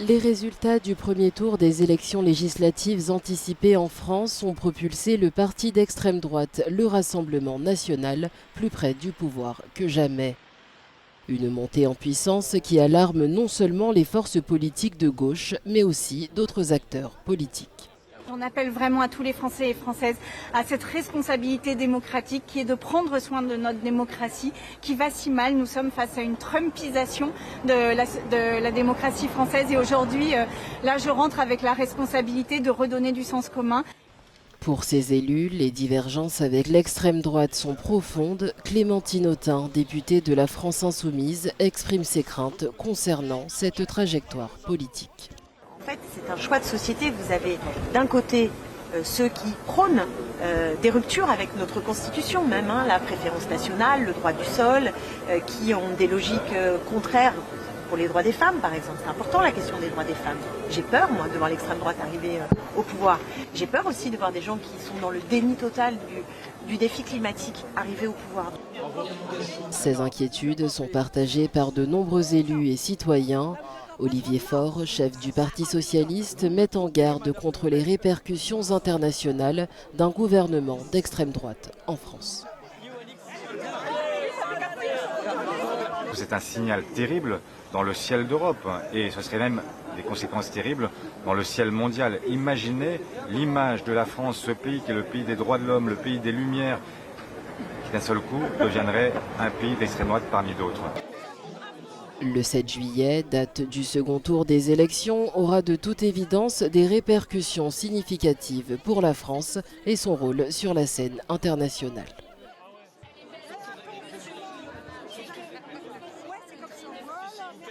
Les résultats du premier tour des élections législatives anticipées en France ont propulsé le parti d'extrême droite, le Rassemblement national, plus près du pouvoir que jamais. Une montée en puissance qui alarme non seulement les forces politiques de gauche, mais aussi d'autres acteurs politiques. On appelle vraiment à tous les Français et Françaises à cette responsabilité démocratique qui est de prendre soin de notre démocratie qui va si mal. Nous sommes face à une trumpisation de la démocratie française et aujourd'hui, là je rentre avec la responsabilité de redonner du sens commun. Pour ces élus, les divergences avec l'extrême droite sont profondes. Clémentine Autain, députée de la France Insoumise, exprime ses craintes concernant cette trajectoire politique. En fait, c'est un choix de société. Vous avez d'un côté ceux qui prônent des ruptures avec notre Constitution, même la préférence nationale, le droit du sol, qui ont des logiques contraires pour les droits des femmes, par exemple. C'est important la question des droits des femmes. J'ai peur, moi, de voir l'extrême droite arriver au pouvoir. J'ai peur aussi de voir des gens qui sont dans le déni total du défi climatique arriver au pouvoir. Ces inquiétudes sont partagées par de nombreux élus et citoyens. Olivier Faure, chef du Parti socialiste, met en garde contre les répercussions internationales d'un gouvernement d'extrême droite en France. C'est un signal terrible dans le ciel d'Europe et ce serait même des conséquences terribles dans le ciel mondial. Imaginez l'image de la France, ce pays qui est le pays des droits de l'homme, le pays des Lumières, qui d'un seul coup deviendrait un pays d'extrême droite parmi d'autres. Le 7 juillet, date du second tour des élections, aura de toute évidence des répercussions significatives pour la France et son rôle sur la scène internationale.